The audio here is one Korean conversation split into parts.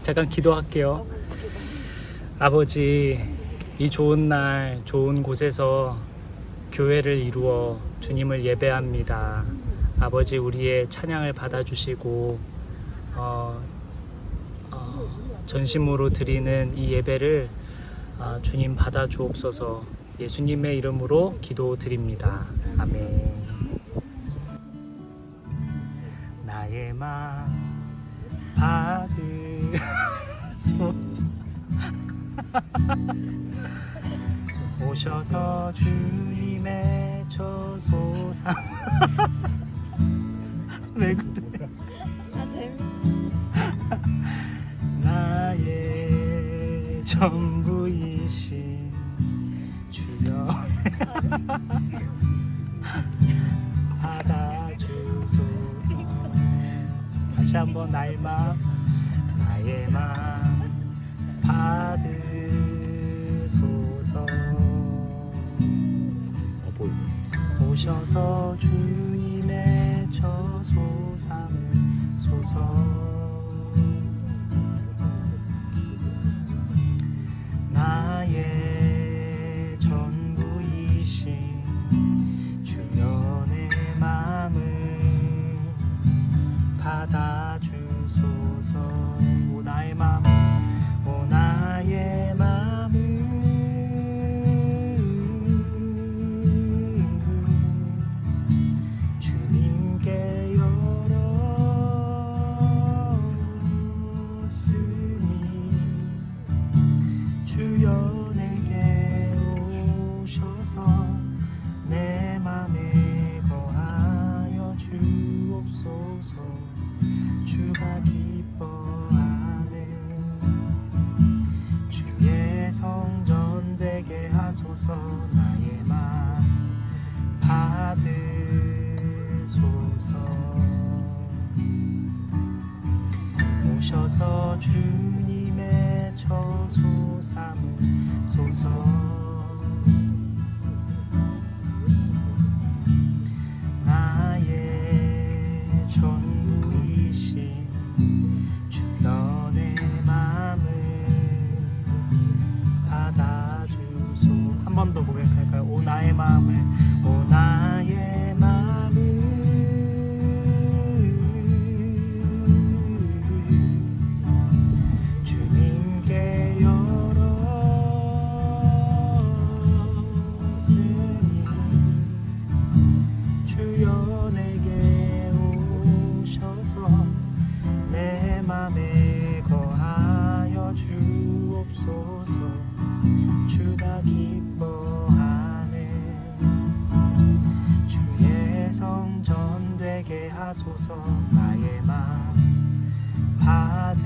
잠깐 기도할게요. 아버지, 이 좋은 날 좋은 곳에서 교회를 이루어 주님을 예배합니다. 아버지, 우리의 찬양을 받아주시고 전심으로 드리는 이 예배를 주님 받아주옵소서. 예수님의 이름으로 기도드립니다. 아멘. 나의 맘 받으소서. 오셔서 주님의 저소 삼. 왜 그래? 나의 전부이신 주여 받아주소서. 다시 한번 나의 맘 받으소서. 오셔서 주님의 저소 삼소서. 나의 전부이신 주여 내 맘을 받아주소서. 오 나의 맘, 오 나의 맘을 주님께 열었으니 주여 내게 오셔서 내 맘에 거하여 주옵소서. 주가 기뻐하네. 주의 성전 되게 하소서. 나의 맘 받으소서. 오셔서 주님의 저소 삼소서. 나의 전부이신 주여 내 맘을 받아주소. 한 번 더 고백할까요? 오 나의 마음을, 오 나의 마음을 주님께 열었으니 주여 내게 오셔서 내 맘에 거하여 주옵소서. 주가 기뻐하네. 주의 성전 되게 하소서. 나의 맘 받으소서.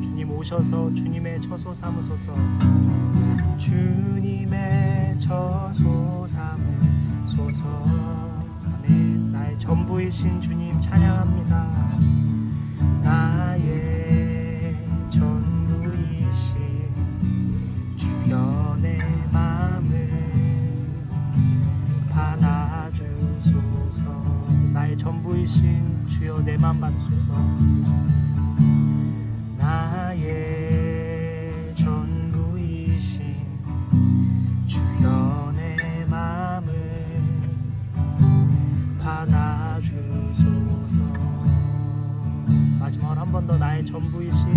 주님 오셔서 주님의 처소 삼으소서. 주님의 처소 삼으소서. 아멘. 나의 전부이신 주님 찬양합니다. 나의 전부이신 주여 내 맘을 받아주소서. 나의 전부이신 주여 내 맘 받으소서. 나의 전부이신 주여 내 맘을 받아주소서. 마지막으로 한 번 더 나의 전부이신,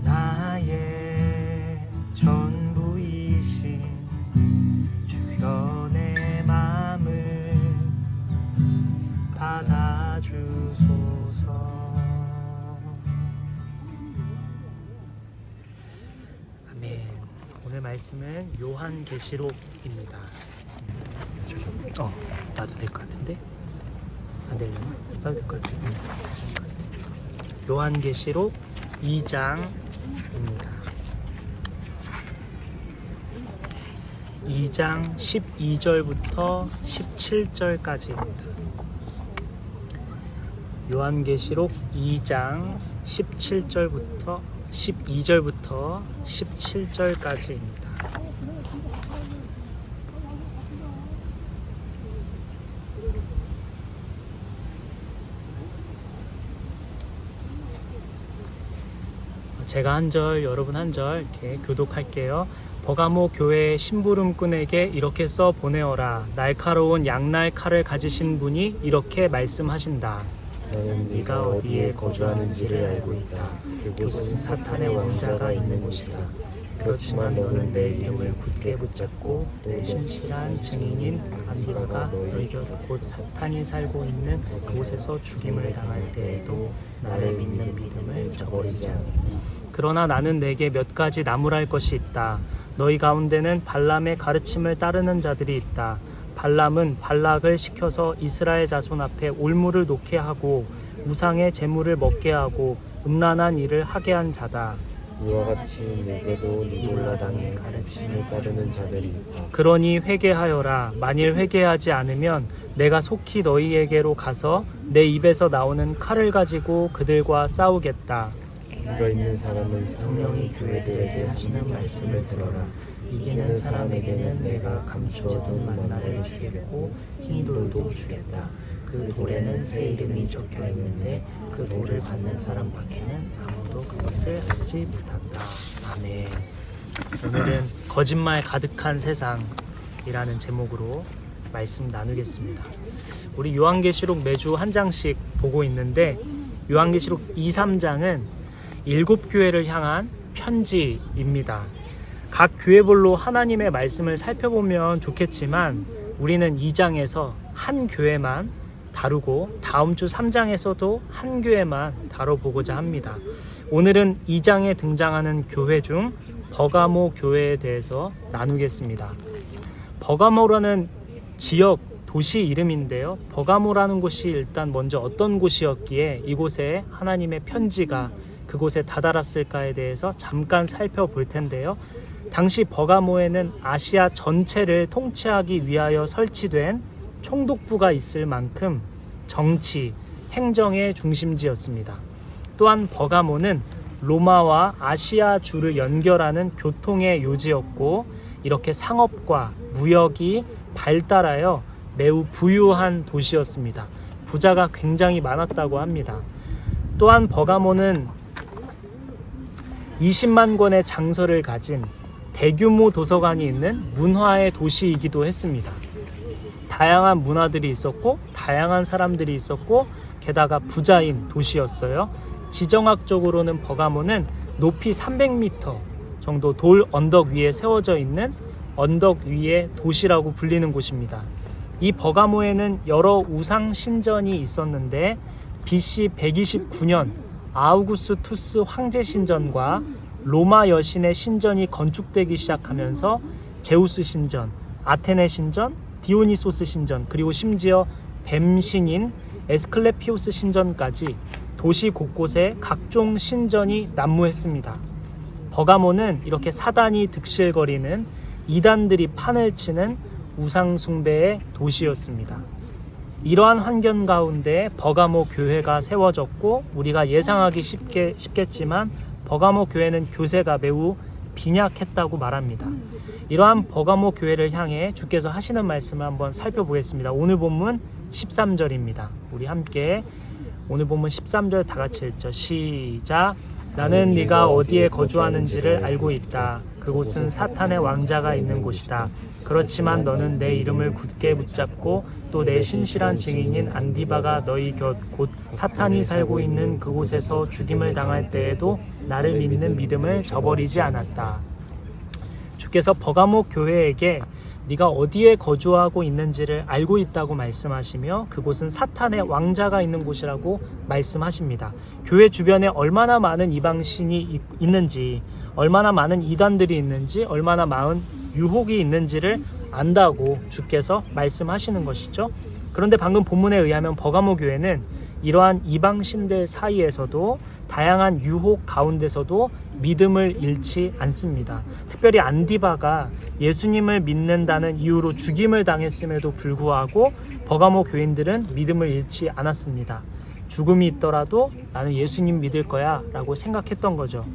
나의 전부이신 주여 내 맘을 받아주소서. 아멘. 오늘 말씀은 요한계시록입니다. 나도 될 것 같은데? 안 되려나? 나도 될 것 같아. 요한계시록 2장입니다. 2장 12절부터 17절까지입니다. 요한계시록 2장 12절부터 17절까지입니다. 제가 한 절, 여러분 한 절 이렇게 교독할게요. 버가모 교회의 심부름꾼에게 이렇게 써 보내어라. 날카로운 양날 칼을 가지신 분이 이렇게 말씀하신다. 너는 네가 어디에 거주하는지를 알고 있다. 그곳은 사탄의 왕자가 있는 곳이다. 그렇지만 너는 내 이름을 굳게 붙잡고 내 신실한 증인인 안디바가 너희 곁 곧 사탄이 살고 있는 그곳에서 죽임을 당할 때에도 나를 믿는 믿음을 저버리지 않는다. 그러나 나는 내게 몇 가지 나무랄 것이 있다. 너희 가운데는 발람의 가르침을 따르는 자들이 있다. 발람은 발락을 시켜서 이스라엘 자손 앞에 올무를 놓게 하고 우상의 제물을 먹게 하고 음란한 일을 하게 한 자다. 이와 같이 내게도 니골라 당의 가르침을 따르는 자들이 있다. 그러니 회개하여라. 만일 회개하지 않으면 내가 속히 너희에게로 가서 내 입에서 나오는 칼을 가지고 그들과 싸우겠다. 귀가 있는 사람은 성령이 교회들에게 하시는 말씀을 들어라. 이기는 사람에게는 내가 감추어둔 만나를 주겠고 흰 돌도 주겠다. 그 돌에는 새 이름이 적혀 있는데 그 돌을 받는 사람 밖에는 아무도 그것을 알지 못한다. 아멘. 오늘은 거짓말 가득한 세상이라는 제목으로 말씀 나누겠습니다. 우리 요한계시록 매주 한 장씩 보고 있는데 요한계시록 2, 3장은 7교회를 향한 편지입니다. 각 교회별로 하나님의 말씀을 살펴보면 좋겠지만 우리는 2장에서 한 교회만 다루고 다음 주 3장에서도 한 교회만 다뤄보고자 합니다. 오늘은 2장에 등장하는 교회 중 버가모 교회에 대해서 나누겠습니다. 버가모라는 지역 도시 이름인데요. 버가모라는 곳이 일단 먼저 어떤 곳이었기에 이곳에 하나님의 편지가 그곳에 다다랐을까에 대해서 잠깐 살펴볼 텐데요. 당시 버가모에는 아시아 전체를 통치하기 위하여 설치된 총독부가 있을 만큼 정치, 행정의 중심지였습니다. 또한 버가모는 로마와 아시아주를 연결하는 교통의 요지였고 이렇게 상업과 무역이 발달하여 매우 부유한 도시였습니다. 부자가 굉장히 많았다고 합니다. 또한 버가모는 20만 권의 장서를 가진 대규모 도서관이 있는 문화의 도시이기도 했습니다. 다양한 문화들이 있었고 다양한 사람들이 있었고 게다가 부자인 도시였어요. 지정학적으로는 버가모는 높이 300m 정도 돌 언덕 위에 세워져 있는 언덕 위의 도시라고 불리는 곳입니다. 이 버가모에는 여러 우상 신전이 있었는데 BC 129년 아우구스투스 황제 신전과 로마 여신의 신전이 건축되기 시작하면서 제우스 신전, 아테네 신전, 디오니소스 신전 그리고 심지어 뱀 신인 에스클레피오스 신전까지 도시 곳곳에 각종 신전이 난무했습니다. 버가모는 이렇게 사단이 득실거리는 이단들이 판을 치는 우상 숭배의 도시였습니다. 이러한 환경 가운데 버가모 교회가 세워졌고 우리가 예상하기 쉽겠지만 버가모 교회는 교세가 매우 빈약했다고 말합니다. 이러한 버가모 교회를 향해 주께서 하시는 말씀을 한번 살펴보겠습니다. 오늘 본문 13절입니다. 우리 함께 오늘 본문 13절 다 같이 읽죠. 시작. 나는 네가 어디에 거주하는지를 알고 있다. 그곳은 사탄의 왕자가 있는 곳이다. 그렇지만 너는 내 이름을 굳게 붙잡고 또 내 신실한 증인인 안디바가 너희 곁 곧 사탄이 살고 있는 그곳에서 죽임을 당할 때에도 나를 믿는 믿음을 저버리지 않았다. 주께서 버가모 교회에게 네가 어디에 거주하고 있는지를 알고 있다고 말씀하시며 그곳은 사탄의 왕자가 있는 곳이라고 말씀하십니다. 교회 주변에 얼마나 많은 이방신이 있는지, 얼마나 많은 이단들이 있는지, 얼마나 많은 유혹이 있는지를 안다고 주께서 말씀하시는 것이죠. 그런데 방금 본문에 의하면 버가모 교회는 이러한 이방신들 사이에서도 다양한 유혹 가운데서도 믿음을 잃지 않습니다. 특별히 안디바가 예수님을 믿는다는 이유로 죽임을 당했음에도 불구하고 버가모 교인들은 믿음을 잃지 않았습니다. 죽음이 있더라도 나는 예수님 믿을 거야 라고 생각했던 거죠.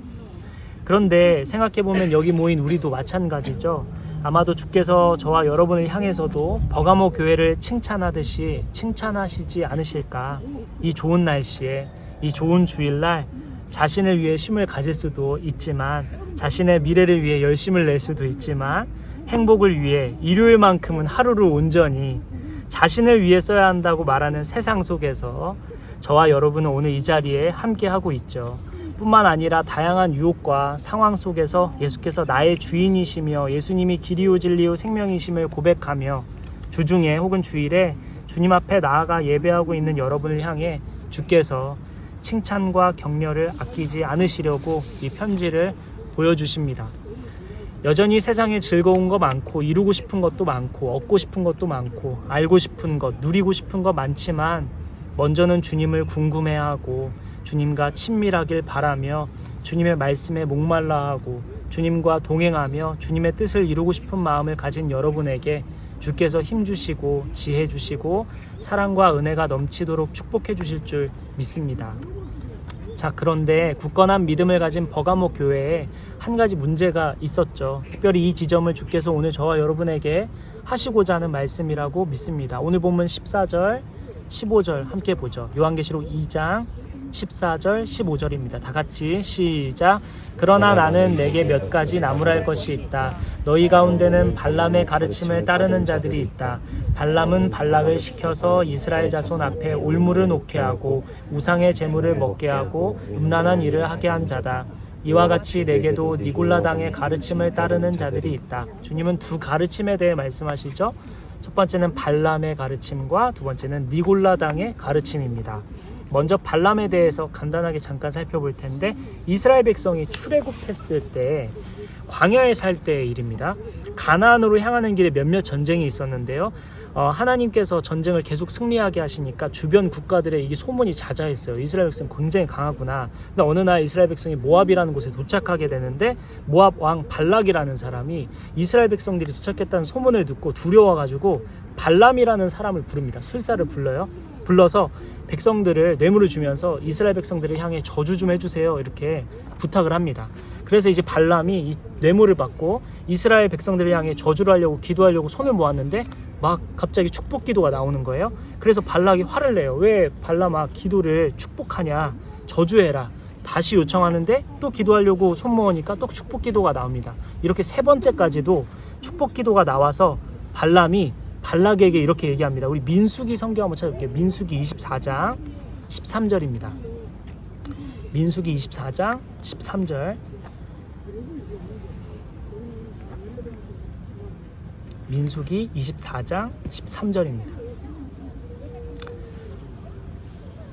그런데 생각해보면 여기 모인 우리도 마찬가지죠. 아마도 주께서 저와 여러분을 향해서도 버가모 교회를 칭찬하듯이 칭찬하시지 않으실까. 이 좋은 날씨에, 이 좋은 주일날 자신을 위해 쉼을 가질 수도 있지만, 자신의 미래를 위해 열심을 낼 수도 있지만, 행복을 위해 일요일만큼은 하루를 온전히 자신을 위해 써야 한다고 말하는 세상 속에서 저와 여러분은 오늘 이 자리에 함께하고 있죠. 뿐만 아니라 다양한 유혹과 상황 속에서 예수께서 나의 주인이시며 예수님이 길이요 진리요 생명이심을 고백하며 주중에 혹은 주일에 주님 앞에 나아가 예배하고 있는 여러분을 향해 주께서 칭찬과 격려를 아끼지 않으시려고 이 편지를 보여주십니다. 여전히 세상에 즐거운 거 많고 이루고 싶은 것도 많고 얻고 싶은 것도 많고 알고 싶은 것, 누리고 싶은 거 많지만 먼저는 주님을 궁금해하고 주님과 친밀하길 바라며 주님의 말씀에 목말라하고 주님과 동행하며 주님의 뜻을 이루고 싶은 마음을 가진 여러분에게 주께서 힘주시고 지혜 주시고 사랑과 은혜가 넘치도록 축복해 주실 줄 믿습니다. 자, 그런데 굳건한 믿음을 가진 버가모 교회에 한 가지 문제가 있었죠. 특별히 이 지점을 주께서 오늘 저와 여러분에게 하시고자 하는 말씀이라고 믿습니다. 오늘 본문 14절, 15절 함께 보죠. 요한계시록 2장 14절, 15절입니다. 다 같이 시작. 그러나 나는 내게 몇 가지 나무랄 것이 있다. 너희 가운데는 발람의 가르침을 따르는 자들이 있다. 발람은 발락을 시켜서 이스라엘 자손 앞에 올무를 놓게 하고 우상의 제물을 먹게 하고 음란한 일을 하게 한 자다. 이와 같이 내게도 니골라당의 가르침을 따르는 자들이 있다. 주님은 두 가르침에 대해 말씀하시죠. 첫 번째는 발람의 가르침과 두 번째는 니골라당의 가르침입니다. 먼저 발람에 대해서 간단하게 잠깐 살펴볼 텐데, 이스라엘 백성이 출애굽했을 때 광야에 살 때의 일입니다. 가나안으로 향하는 길에 몇몇 전쟁이 있었는데요. 하나님께서 전쟁을 계속 승리하게 하시니까 주변 국가들의 이게 소문이 자자했어요. 이스라엘 백성이 굉장히 강하구나. 근데 어느 날 이스라엘 백성이 모압이라는 곳에 도착하게 되는데, 모압 왕 발락이라는 사람이 이스라엘 백성들이 도착했다는 소문을 듣고 두려워가지고 발람이라는 사람을 부릅니다. 술사를 불러요. 불러서 백성들을 뇌물을 주면서 이스라엘 백성들을 향해 저주 좀 해주세요, 이렇게 부탁을 합니다. 그래서 이제 발람이 이 뇌물을 받고 이스라엘 백성들을 향해 저주를 하려고 기도하려고 손을 모았는데 막 갑자기 축복 기도가 나오는 거예요. 그래서 발락이 화를 내요. 왜 발람아 기도를 축복하냐, 저주해라. 다시 요청하는데 또 기도하려고 손 모으니까 또 축복 기도가 나옵니다. 이렇게 세 번째까지도 축복 기도가 나와서 발람이 발락에게 이렇게 얘기합니다. 우리 민수기 성경 한번 찾아볼게요. 민수기 24장 13절입니다. 민수기 24장 13절. 민수기 24장 13절입니다.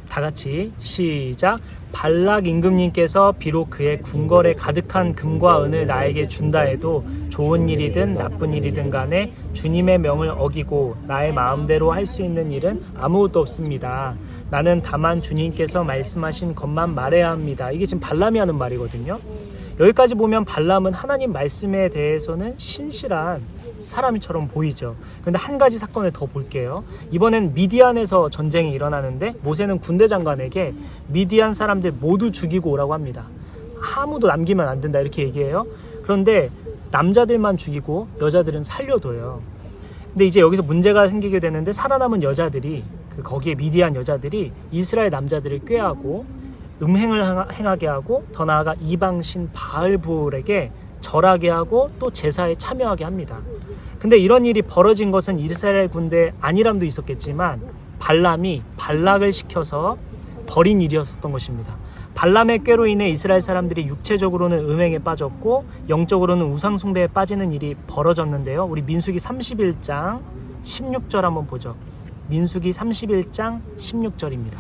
다 같이 시작. 발락 임금님께서 비록 그의 궁궐에 가득한 금과 은을 나에게 준다 해도 좋은 일이든 나쁜 일이든 간에 주님의 명을 어기고 나의 마음대로 할 수 있는 일은 아무것도 없습니다. 나는 다만 주님께서 말씀하신 것만 말해야 합니다. 이게 지금 발람이 하는 말이거든요. 여기까지 보면 발람은 하나님 말씀에 대해서는 신실한 사람처럼 보이죠. 그런데 한 가지 사건을 더 볼게요. 이번엔 미디안에서 전쟁이 일어나는데 모세는 군대 장관에게 미디안 사람들 모두 죽이고 오라고 합니다. 아무도 남기면 안 된다, 이렇게 얘기해요. 그런데 남자들만 죽이고 여자들은 살려둬요. 근데 이제 여기서 문제가 생기게 되는데, 살아남은 여자들이 거기에 미디안 여자들이 이스라엘 남자들을 꾀하고 음행을 행하게 하고 더 나아가 이방신 바알부올에게 절하게 하고 또 제사에 참여하게 합니다. 근데 이런 일이 벌어진 것은 이스라엘 군대 안일함도 있었겠지만 발람이 발락을 시켜서 벌인 일이었던 것입니다. 발람의 꾀로 인해 이스라엘 사람들이 육체적으로는 음행에 빠졌고 영적으로는 우상 숭배에 빠지는 일이 벌어졌는데요. 우리 민수기 31장 16절 한번 보죠. 민수기 31장 16절입니다.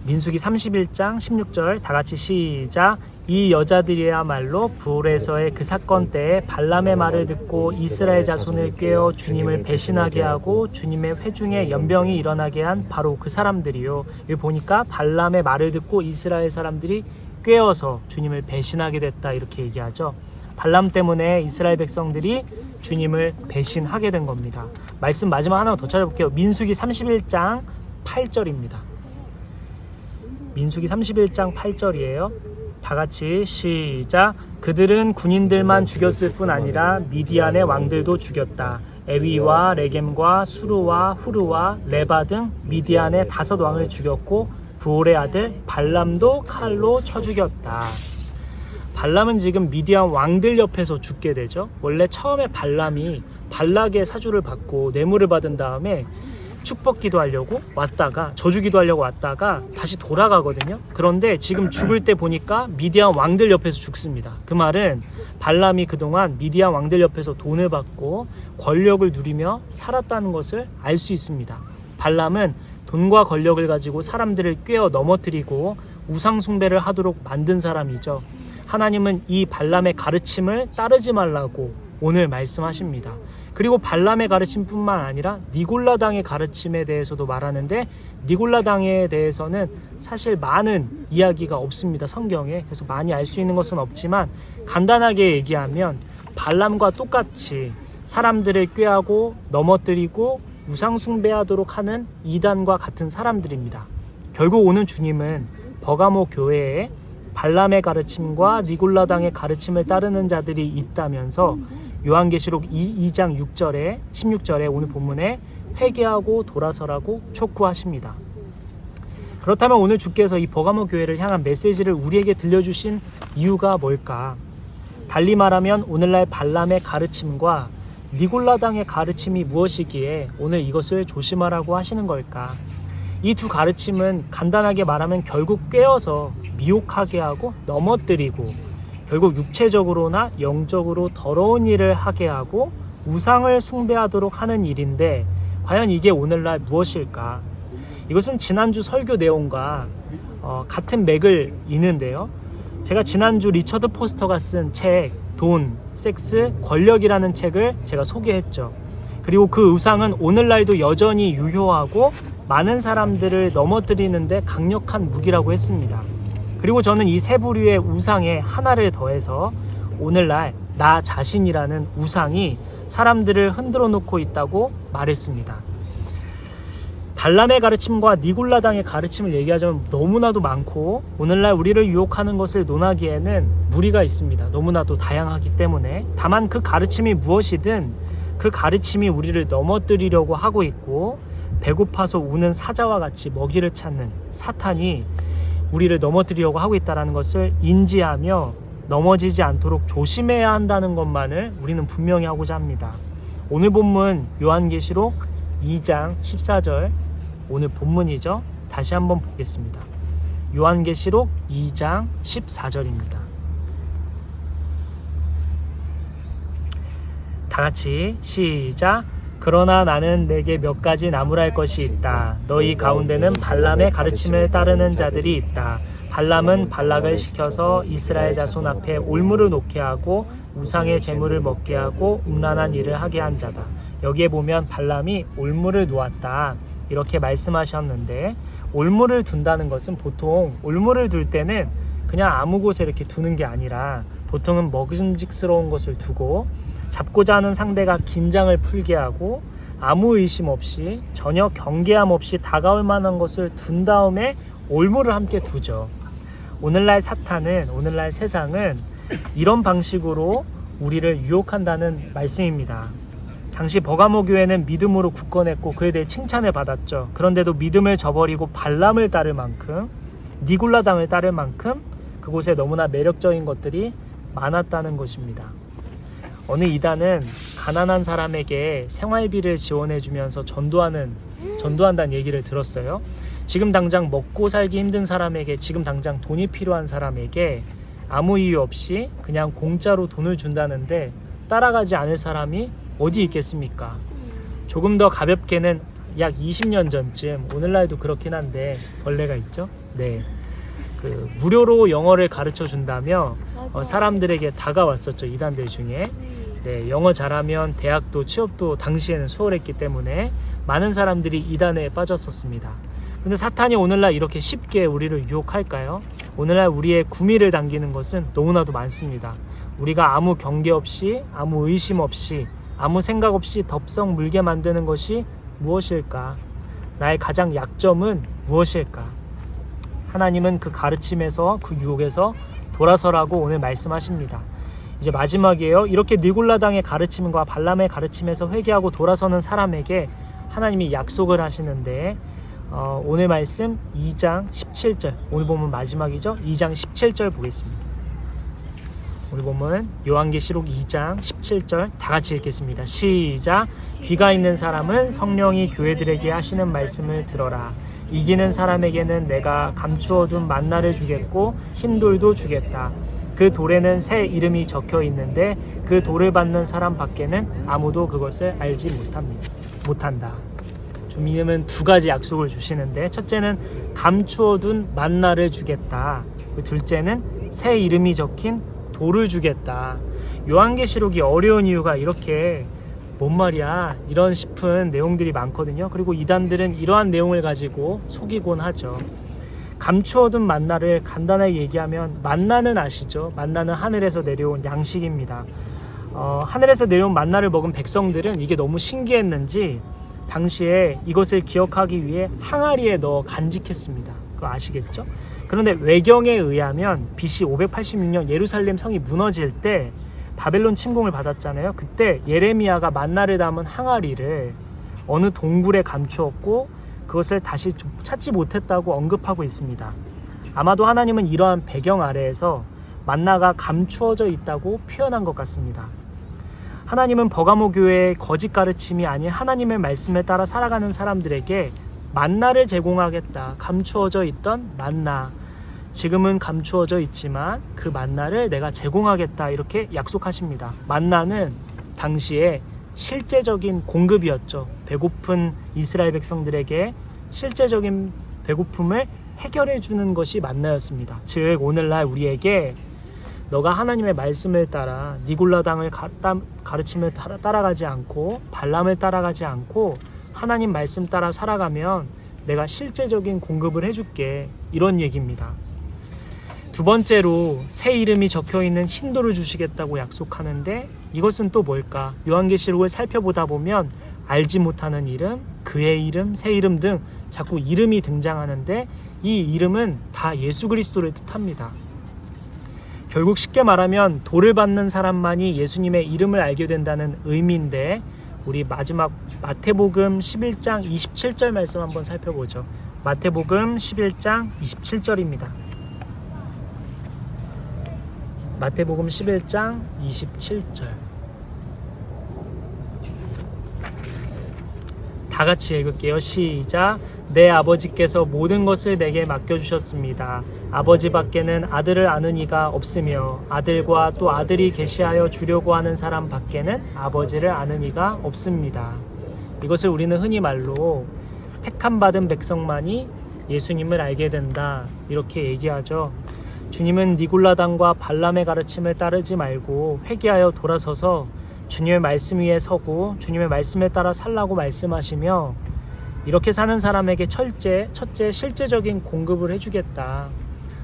민수기 31장 16절 다 같이 시작. 이 여자들이야말로 부올에서의 그 사건 때에 발람의 말을 듣고 이스라엘 자손을 꾀어 주님을 배신하게 하고 주님의 회중에 연병이 일어나게 한 바로 그 사람들이요. 여기 보니까 발람의 말을 듣고 이스라엘 사람들이 꾀어서 주님을 배신하게 됐다, 이렇게 얘기하죠. 발람 때문에 이스라엘 백성들이 주님을 배신하게 된 겁니다. 말씀 마지막 하나 더 찾아볼게요. 민수기 31장 8절입니다. 민수기 31장 8절이에요. 다 같이 시작. 그들은 군인들만 죽였을 뿐 아니라 미디안의 왕들도 죽였다. 에위와 레겜과 수르와 후르와 레바 등 미디안의 5왕을 죽였고 부올의 아들 발람도 칼로 쳐 죽였다. 발람은 지금 미디안 왕들 옆에서 죽게 되죠. 원래 처음에 발람이 발락의 사주를 받고 뇌물을 받은 다음에 축복 기도하려고 왔다가 저주 기도하려고 왔다가 다시 돌아가거든요. 그런데 지금 죽을 때 보니까 미디안 왕들 옆에서 죽습니다. 그 말은 발람이 그동안 미디안 왕들 옆에서 돈을 받고 권력을 누리며 살았다는 것을 알 수 있습니다. 발람은 돈과 권력을 가지고 사람들을 꿰어 넘어뜨리고 우상 숭배를 하도록 만든 사람이죠. 하나님은 이 발람의 가르침을 따르지 말라고 오늘 말씀하십니다. 그리고 발람의 가르침뿐만 아니라 니골라당의 가르침에 대해서도 말하는데 니골라당에 대해서는 사실 많은 이야기가 없습니다. 성경에. 그래서 많이 알 수 있는 것은 없지만 간단하게 얘기하면 발람과 똑같이 사람들을 꾀하고 넘어뜨리고 우상 숭배하도록 하는 이단과 같은 사람들입니다. 결국 오는 주님은 버가모 교회에 발람의 가르침과 니골라당의 가르침을 따르는 자들이 있다면서 요한계시록 2장 6절에 16절에 오늘 본문에 회개하고 돌아서라고 촉구하십니다. 그렇다면 오늘 주께서 이 버가모 교회를 향한 메시지를 우리에게 들려주신 이유가 뭘까? 달리 말하면 오늘날 발람의 가르침과 니골라당의 가르침이 무엇이기에 오늘 이것을 조심하라고 하시는 걸까? 이 두 가르침은 간단하게 말하면 결국 꿰어서 미혹하게 하고 넘어뜨리고 결국 육체적으로나 영적으로 더러운 일을 하게 하고 우상을 숭배하도록 하는 일인데 과연 이게 오늘날 무엇일까? 이것은 지난주 설교 내용과 같은 맥을 이는데요. 제가 지난주 리처드 포스터가 쓴 책 돈, 섹스, 권력이라는 책을 제가 소개했죠. 그리고 그 우상은 오늘날도 여전히 유효하고 많은 사람들을 넘어뜨리는데 강력한 무기라고 했습니다. 그리고 저는 이 세 부류의 우상에 하나를 더해서 오늘날 나 자신이라는 우상이 사람들을 흔들어 놓고 있다고 말했습니다. 발람의 가르침과 니골라당의 가르침을 얘기하자면 너무나도 많고 오늘날 우리를 유혹하는 것을 논하기에는 무리가 있습니다. 너무나도 다양하기 때문에 다만 그 가르침이 무엇이든 그 가르침이 우리를 넘어뜨리려고 하고 있고 배고파서 우는 사자와 같이 먹이를 찾는 사탄이 우리를 넘어뜨리려고 하고 있다는 것을 인지하며 넘어지지 않도록 조심해야 한다는 것만을 우리는 분명히 하고자 합니다. 오늘 본문 요한계시록 2장 14절 오늘 본문이죠. 다시 한번 보겠습니다. 요한계시록 2장 14절입니다. 다 같이 시작. 그러나 나는 내게 몇 가지 나무랄 것이 있다. 너희 가운데는 발람의 가르침을 따르는 자들이 있다. 발람은 발락을 시켜서 이스라엘 자손 앞에 올무를 놓게 하고 우상의 제물을 먹게 하고 음란한 일을 하게 한 자다. 여기에 보면 발람이 올무를 놓았다 이렇게 말씀하셨는데 올무를 둔다는 것은 보통 올무를 둘 때는 그냥 아무 곳에 이렇게 두는 게 아니라 보통은 먹음직스러운 것을 두고 잡고자 하는 상대가 긴장을 풀게 하고 아무 의심 없이 전혀 경계함 없이 다가올 만한 것을 둔 다음에 올무를 함께 두죠. 오늘날 사탄은 오늘날 세상은 이런 방식으로 우리를 유혹한다는 말씀입니다. 당시 버가모 교회는 믿음으로 굳건했고 그에 대해 칭찬을 받았죠. 그런데도 믿음을 저버리고 발람을 따를 만큼 니골라당을 따를 만큼 그곳에 너무나 매력적인 것들이 많았다는 것입니다. 어느 이단은 가난한 사람에게 생활비를 지원해주면서 전도한다는 얘기를 들었어요. 지금 당장 먹고 살기 힘든 사람에게 지금 당장 돈이 필요한 사람에게 아무 이유 없이 그냥 공짜로 돈을 준다는데 따라가지 않을 사람이 어디 있겠습니까? 조금 더 가볍게는 약 20년 전쯤 오늘날도 그렇긴 한데 벌레가 있죠? 네, 무료로 영어를 가르쳐 준다며 사람들에게 다가왔었죠. 이단들 중에. 네, 영어 잘하면 대학도 취업도 당시에는 수월했기 때문에 많은 사람들이 이단에 빠졌었습니다. 근데 사탄이 오늘날 이렇게 쉽게 우리를 유혹할까요? 오늘날 우리의 구미를 당기는 것은 너무나도 많습니다. 우리가 아무 경계 없이 아무 의심 없이 아무 생각 없이 덥석 물게 만드는 것이 무엇일까? 나의 가장 약점은 무엇일까? 하나님은 그 가르침에서 그 유혹에서 돌아서라고 오늘 말씀하십니다. 이제 마지막이에요. 이렇게 니골라당의 가르침과 발람의 가르침에서 회개하고 돌아서는 사람에게 하나님이 약속을 하시는데 오늘 말씀 2장 17절, 오늘 보면 마지막이죠. 2장 17절 보겠습니다. 오늘 보면 요한계시록 2장 17절 다 같이 읽겠습니다. 시작. 귀가 있는 사람은 성령이 교회들에게 하시는 말씀을 들어라. 이기는 사람에게는 내가 감추어둔 만나를 주겠고 흰돌도 주겠다. 그 돌에는 새 이름이 적혀 있는데 그 돌을 받는 사람 밖에는 아무도 그것을 알지 못한다. 주님은 두 가지 약속을 주시는데, 첫째는 감추어둔 만나를 주겠다. 둘째는 새 이름이 적힌 돌을 주겠다. 요한계시록이 어려운 이유가 이렇게 뭔 말이야 이런 싶은 내용들이 많거든요. 그리고 이단들은 이러한 내용을 가지고 속이곤 하죠. 감추어둔 만나를 간단하게 얘기하면, 만나는 아시죠? 만나는 하늘에서 내려온 양식입니다. 하늘에서 내려온 만나를 먹은 백성들은 이게 너무 신기했는지 당시에 이것을 기억하기 위해 항아리에 넣어 간직했습니다. 그거 아시겠죠? 그런데 외경에 의하면 BC 586년 예루살렘 성이 무너질 때 바벨론 침공을 받았잖아요. 그때 예레미야가 만나를 담은 항아리를 어느 동굴에 감추었고 그것을 다시 찾지 못했다고 언급하고 있습니다. 아마도 하나님은 이러한 배경 아래에서 만나가 감추어져 있다고 표현한 것 같습니다. 하나님은 버가모 교회의 거짓 가르침이 아닌 하나님의 말씀에 따라 살아가는 사람들에게 만나를 제공하겠다. 감추어져 있던 만나, 지금은 감추어져 있지만 그 만나를 내가 제공하겠다, 이렇게 약속하십니다. 만나는 당시에 실제적인 공급이었죠. 배고픈 이스라엘 백성들에게 실제적인 배고픔을 해결해 주는 것이 만나였습니다. 즉 오늘날 우리에게 너가 하나님의 말씀을 따라 니골라당의 가르침을 따라가지 않고 발람을 따라가지 않고 하나님 말씀 따라 살아가면 내가 실제적인 공급을 해줄게, 이런 얘기입니다. 두 번째로 새 이름이 적혀있는 흰돌을 주시겠다고 약속하는데, 이것은 또 뭘까? 요한계시록을 살펴보다 보면 알지 못하는 이름, 그의 이름, 새 이름 등 자꾸 이름이 등장하는데, 이 이름은 다 예수 그리스도를 뜻합니다. 결국 쉽게 말하면 돌을 받는 사람만이 예수님의 이름을 알게 된다는 의미인데, 우리 마지막 마태복음 11장 27절 말씀 한번 살펴보죠. 마태복음 11장 27절입니다. 마태복음 11장 27절 다 같이 읽을게요. 시작. 내 아버지께서 모든 것을 내게 맡겨주셨습니다. 아버지 밖에는 아들을 아는 이가 없으며 아들과 또 아들이 계시하여 주려고 하는 사람 밖에는 아버지를 아는 이가 없습니다. 이것을 우리는 흔히 말로 택함 받은 백성만이 예수님을 알게 된다, 이렇게 얘기하죠. 주님은 니골라당과 발람의 가르침을 따르지 말고 회개하여 돌아서서 주님의 말씀 위에 서고 주님의 말씀에 따라 살라고 말씀하시며, 이렇게 사는 사람에게 첫째 실제적인 공급을 해주겠다.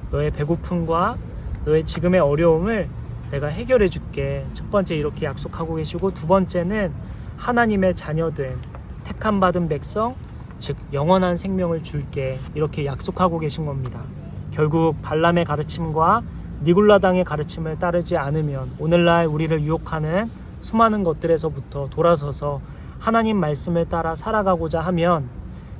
너의 배고픔과 너의 지금의 어려움을 내가 해결해 줄게. 첫 번째 이렇게 약속하고 계시고, 두 번째는 하나님의 자녀된 택함 받은 백성, 즉 영원한 생명을 줄게, 이렇게 약속하고 계신 겁니다. 결국 발람의 가르침과 니골라당의 가르침을 따르지 않으면 오늘날 우리를 유혹하는 수많은 것들에서부터 돌아서서 하나님 말씀을 따라 살아가고자 하면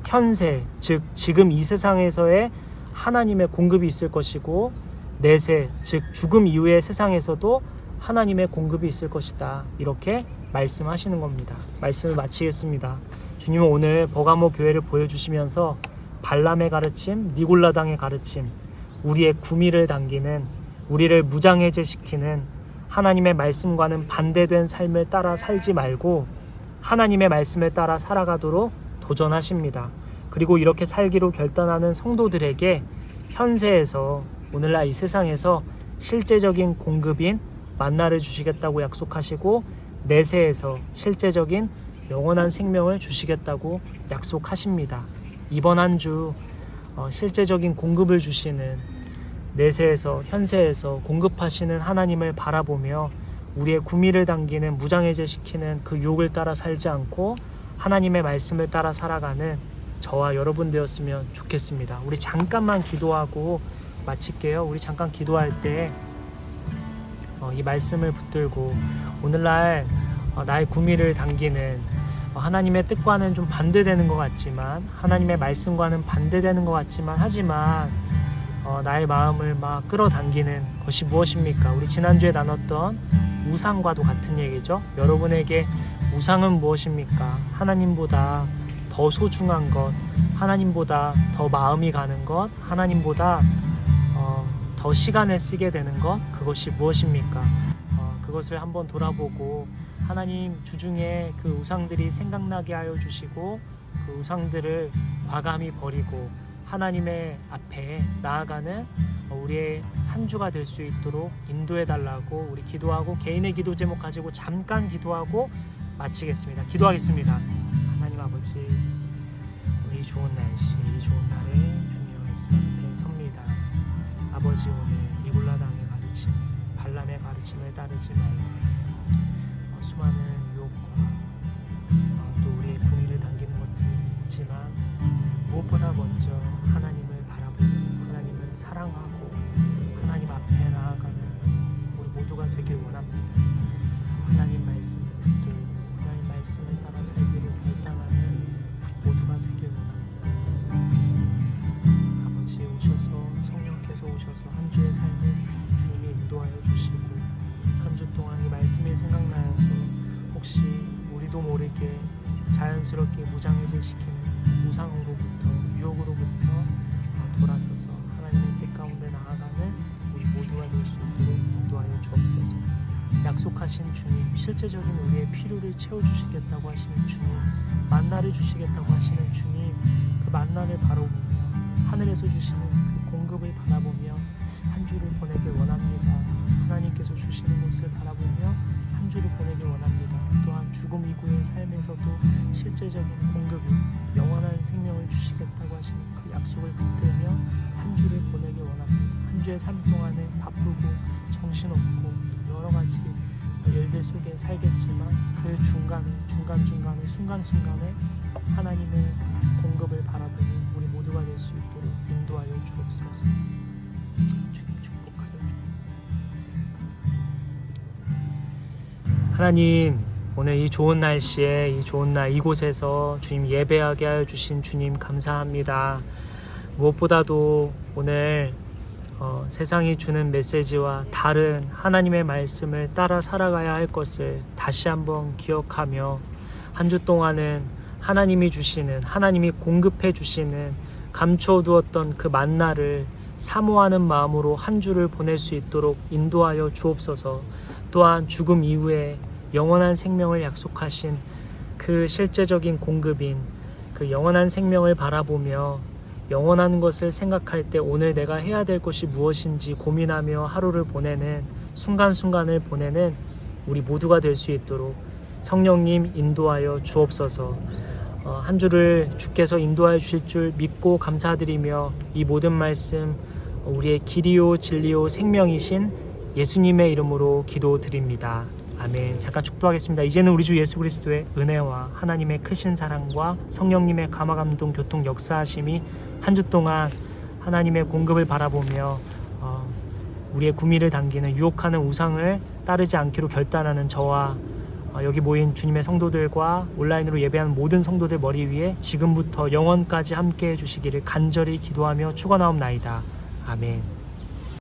현세, 즉 지금 이 세상에서의 하나님의 공급이 있을 것이고, 내세, 즉 죽음 이후의 세상에서도 하나님의 공급이 있을 것이다, 이렇게 말씀하시는 겁니다. 말씀을 마치겠습니다. 주님은 오늘 버가모 교회를 보여주시면서 발람의 가르침, 니골라당의 가르침, 우리의 구미를 당기는, 우리를 무장해제시키는 하나님의 말씀과는 반대된 삶을 따라 살지 말고 하나님의 말씀을 따라 살아가도록 도전하십니다. 그리고 이렇게 살기로 결단하는 성도들에게 현세에서, 오늘날 이 세상에서 실제적인 공급인 만나를 주시겠다고 약속하시고, 내세에서 실제적인 영원한 생명을 주시겠다고 약속하십니다. 이번 한 주 실제적인 공급을 주시는, 내세에서 현세에서 공급하시는 하나님을 바라보며 우리의 구미를 당기는, 무장해제시키는 그 유혹을 따라 살지 않고 하나님의 말씀을 따라 살아가는 저와 여러분 되었으면 좋겠습니다. 우리 잠깐만 기도하고 마칠게요. 우리 잠깐 기도할 때 이 말씀을 붙들고 오늘날 나의 구미를 당기는 하나님의 뜻과는 좀 반대되는 것 같지만 하나님의 말씀과는 반대되는 것 같지만 하지만 나의 마음을 막 끌어당기는 것이 무엇입니까? 우리 지난주에 나눴던 우상과도 같은 얘기죠. 여러분에게 우상은 무엇입니까? 하나님보다 더 소중한 것, 하나님보다 더 마음이 가는 것, 하나님보다 더 시간을 쓰게 되는 것, 그것이 무엇입니까? 그것을 한번 돌아보고 하나님 주중에 그 우상들이 생각나게 하여 주시고 그 우상들을 과감히 버리고 하나님의 앞에 나아가는 우리의 한 주가 될 수 있도록 인도해 달라고 우리 기도하고 개인의 기도 제목 가지고 잠깐 기도하고 마치겠습니다. 기도하겠습니다. 하나님 아버지, 우리 좋은 날씨, 이 좋은 날에 주님의 말씀 앞에 섭니다. 아버지, 오늘 니골라당의 가르침, 발람의 가르침을 따르지 말고 수많은 유혹과 또 우리의 구미를 당기는 것들이 있지만 무엇보다 먼저 하나님을 바라보고 하나님을 사랑하고 하나님 앞에 나아가는 우리 모두가 되길 원합니다. 하나님 말씀을 붙들고 하나님 말씀을 따라 살기를 결단하는 모두가 되길 원합니다. 아버지 오셔서 성령께서 오셔서 한 주의 삶을 주님이 인도하여 주시고 한 주 동안 이 말씀이 생각나서 혹시 우리도 모르게 자연스럽게 무장해제시키는 우상으로부터 유혹으로부터 돌아서서 하나님의 뜻 가운데 나아가는 우리 모두가 될 수 있도록 인도하여 주옵소서. 약속하신 주님, 실제적인 우리의 필요를 채워주시겠다고 하시는 주님, 만나를 주시겠다고 하시는 주님, 그 만나를 바라보며 하늘에서 주시는 그 공급을 바라보며 한 주를 보내길 원합니다. 하나님께서 주시는 것을 바라보며 한 주를 보내길 원합니다. 또한 죽음 이후의 삶에서도 실제적인 공급이 영원한 생명을 주시겠다고 하시는 그 약속을 붙들며 한 주를 보내길 원합니다. 한 주의 삶 동안에 바쁘고 정신없고 여러 가지 일들 속에 살겠지만 그 중간중간에 순간순간에 하나님의 공급을 바라보는 우리 모두가 될 수 있도록 인도하여 주옵소서. 주님 축복하여 주옵소서. 하나님, 오늘 이 좋은 날씨에 이 좋은 날 이곳에서 주님 예배하게 하여 주신 주님 감사합니다. 무엇보다도 오늘 세상이 주는 메시지와 다른 하나님의 말씀을 따라 살아가야 할 것을 다시 한번 기억하며 한 주 동안은 하나님이 주시는, 하나님이 공급해 주시는 감춰두었던 그 만나를 사모하는 마음으로 한 주를 보낼 수 있도록 인도하여 주옵소서. 또한 죽음 이후에 영원한 생명을 약속하신 그 실제적인 공급인 그 영원한 생명을 바라보며 영원한 것을 생각할 때 오늘 내가 해야 될 것이 무엇인지 고민하며 하루를 보내는 순간순간을 보내는 우리 모두가 될 수 있도록 성령님 인도하여 주옵소서. 한 주를 주께서 인도하여 주실 줄 믿고 감사드리며 이 모든 말씀 우리의 길이요 진리요 생명이신 예수님의 이름으로 기도드립니다. 아멘. 잠깐 축도하겠습니다. 이제는 우리 주 예수 그리스도의 은혜와 하나님의 크신 사랑과 성령님의 감화감동 교통 역사하심이 한 주 동안 하나님의 공급을 바라보며 우리의 구미를 당기는 유혹하는 우상을 따르지 않기로 결단하는 저와 여기 모인 주님의 성도들과 온라인으로 예배하는 모든 성도들 머리 위에 지금부터 영원까지 함께해 주시기를 간절히 기도하며 축원하옵나이다. 아멘.